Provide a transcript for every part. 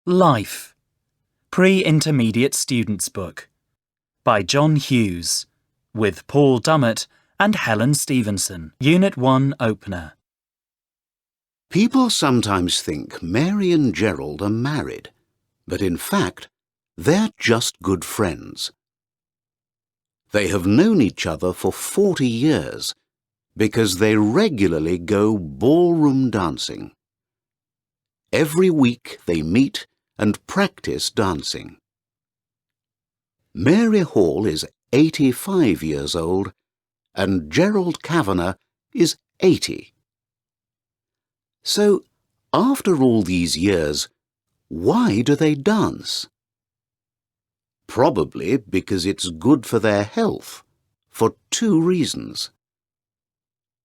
Life, Pre-Intermediate Students' Book by John Hughes, with Paul Dummett and Helen Stevenson. Unit 1 Opener. People sometimes think Mary and Gerald are married, but in fact, they're just good friends. They have known each other for 40 years because they regularly go ballroom dancing. Every week they meet and practice dancing. Mary Hall is 85 years old and Gerald Kavanagh is 80. So, after all these years, why do they dance? Probably because it's good for their health, for two reasons.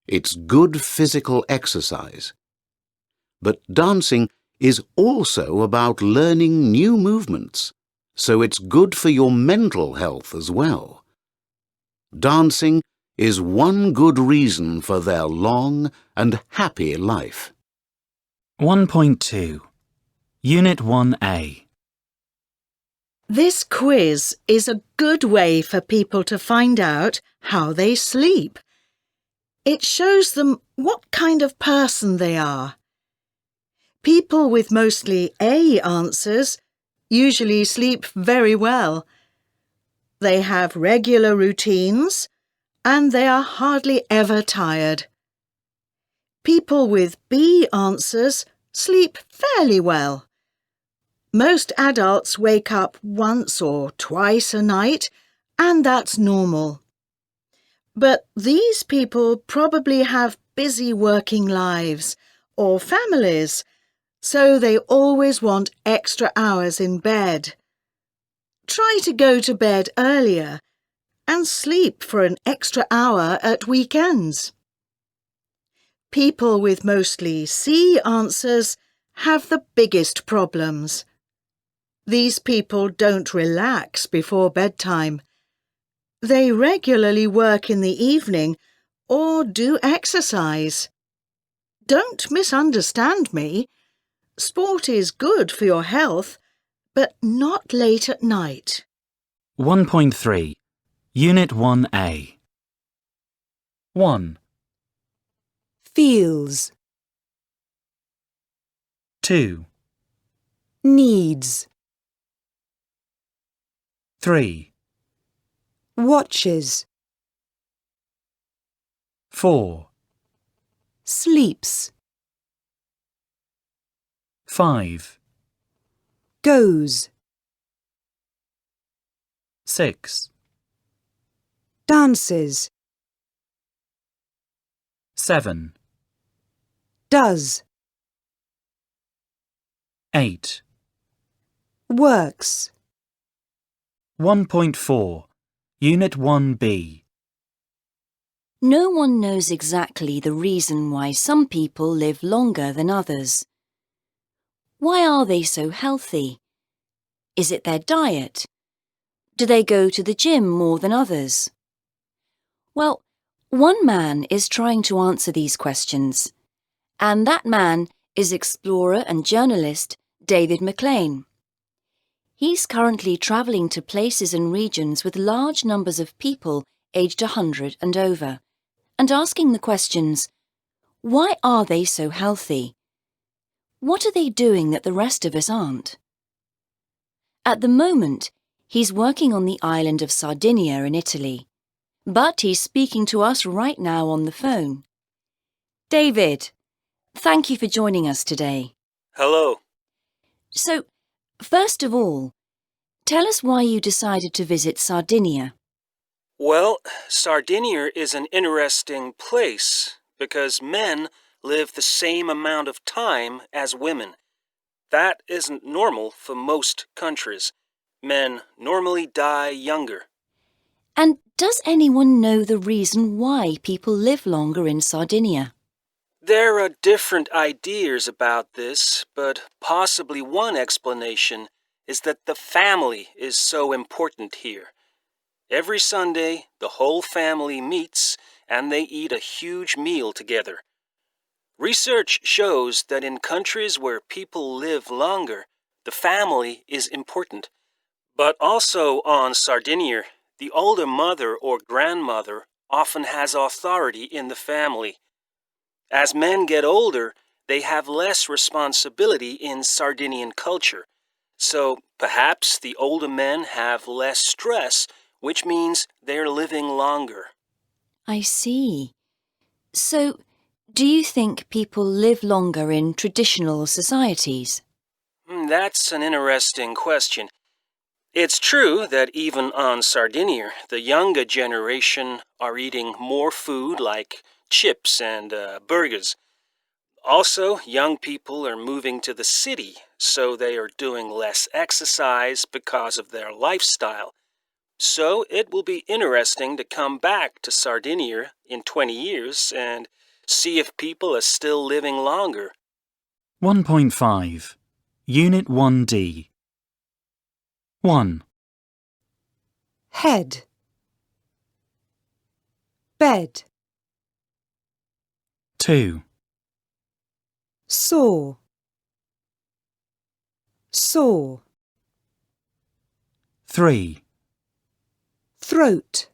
It's good physical exercise, but dancing is also about learning new movements, so it's good for your mental health as well. Dancing is one good reason for their long and happy life. 1.2 Unit 1A. This quiz is a good way for people to find out how they sleep. It shows them what kind of person they are. People with mostly A answers usually sleep very well. They have regular routines and they are hardly ever tired. People with B answers sleep fairly well. Most adults wake up once or twice a night, and that's normal. But these people probably have busy working lives or families, so they always want extra hours in bed. Try to go to bed earlier and sleep for an extra hour at weekends. People with mostly C answers have the biggest problems. These people don't relax before bedtime. They regularly work in the evening or do exercise. Don't misunderstand me. Sport is good for your health, but not late at night. 1.3 Unit 1A. 1, Feels, 2, needs, 3, watches, 4, sleeps, 5, goes, 6, dances, 7, does, 8. works. 1.4 Unit 1B. No one knows exactly the reason why some people live longer than others. Why are they so healthy? Is it their diet? Do they go to the gym more than others? Well, one man is trying to answer these questions, and that man is explorer and journalist David McLean. He's currently travelling to places and regions with large numbers of people aged 100 and over, and asking the questions, why are they so healthy? What are they doing that the rest of us aren't? At the moment, he's working on the island of Sardinia in Italy, but he's speaking to us right now on the phone. David, thank you for joining us today. Hello. So, first of all, tell us why you decided to visit Sardinia. Well, Sardinia is an interesting place because men live the same amount of time as women. That isn't normal for most countries. Men normally die younger. And does anyone know the reason why people live longer in Sardinia? There are different ideas about this, but possibly one explanation is that the family is so important here. Every Sunday, the whole family meets and they eat a huge meal together. Research shows that in countries where people live longer, The family is important. But also on Sardinia, the older mother or grandmother often has authority in the family. As men get older, they have less responsibility in Sardinian culture. So perhaps the older men have less stress, which means they're living longer. I see. So, do you think people live longer in traditional societies? That's an interesting question. It's true that even on Sardinia, the younger generation are eating more food like chips and burgers. Also, young people are moving to the city, so they are doing less exercise because of their lifestyle. So it will be interesting to come back to Sardinia in 20 years and see if people are still living longer. 1.5. Unit 1D. 1, Head. Bed. 2, Saw. Saw. 3, Throat.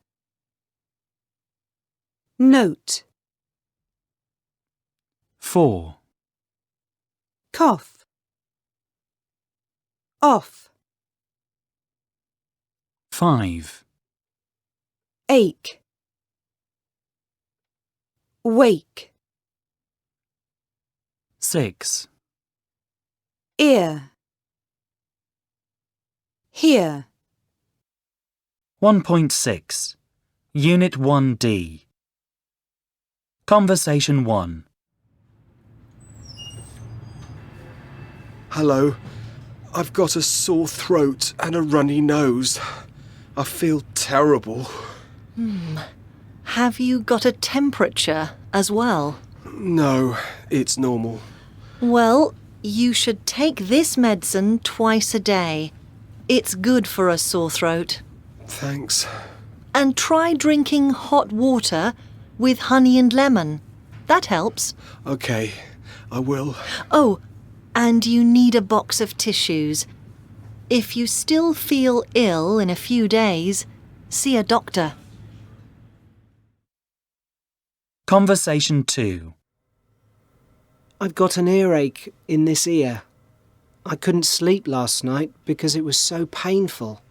Note. 4, Cough. Off. 5, Ache. Wake. 6, Ear. Hear. 1.6. Unit 1D. Conversation 1. Hello. I've got a sore throat and a runny nose. I feel terrible. Have you got a temperature as well? No, it's normal. Well, you should take this medicine twice a day. It's good for a sore throat. Thanks. And try drinking hot water with honey and lemon. That helps. Okay, I will. Oh, and you need a box of tissues. If you still feel ill in a few days, see a doctor. Conversation 2. I've got an earache in this ear. I couldn't sleep last night because it was so painful.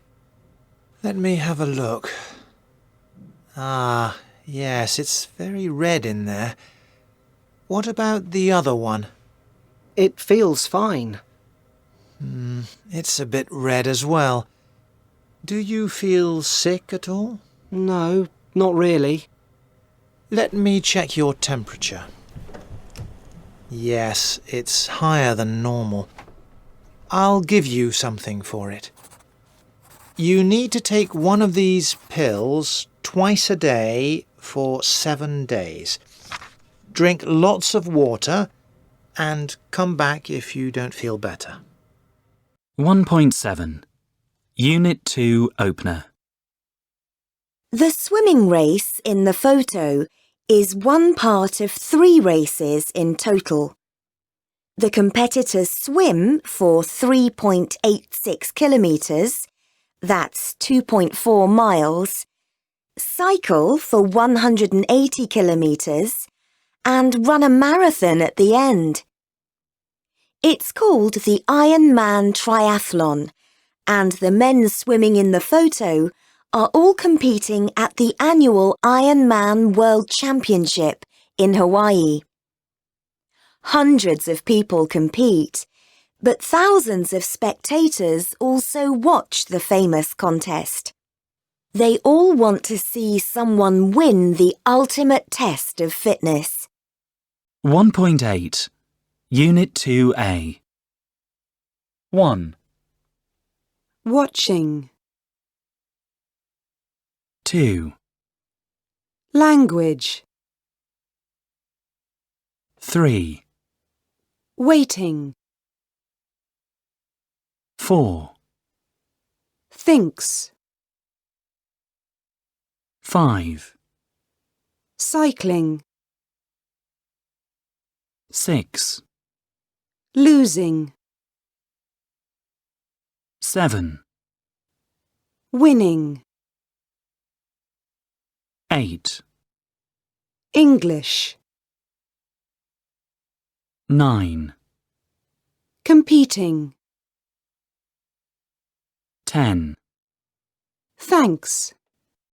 Let me have a look. Ah, yes, it's very red in there. What about the other one? It feels fine. It's a bit red as well. Do you feel sick at all? No, not really. Let me check your temperature. Yes, it's higher than normal. I'll give you something for it. You need to take one of these pills twice a day for 7 days. Drink lots of water and come back if you don't feel better. 1.7. Unit 2 Opener. The swimming race in the photo is one part of 3 races in total. The competitors swim for 3.86 kilometres, that's 2.4 miles, cycle for 180 kilometres, and run a marathon at the end. It's called the Ironman Triathlon, and the men swimming in the photo are all competing at the annual Ironman World Championship in Hawaii. Hundreds of people compete, but thousands of spectators also watch the famous contest. They all want to see someone win the ultimate test of fitness. 1.8. Unit 2A. 1, Watching. 2, Language. 3, Waiting. 4, Thinks. 5, Cycling. 6, Losing. 7, winning, 8, English, 9, competing, 10. thanks.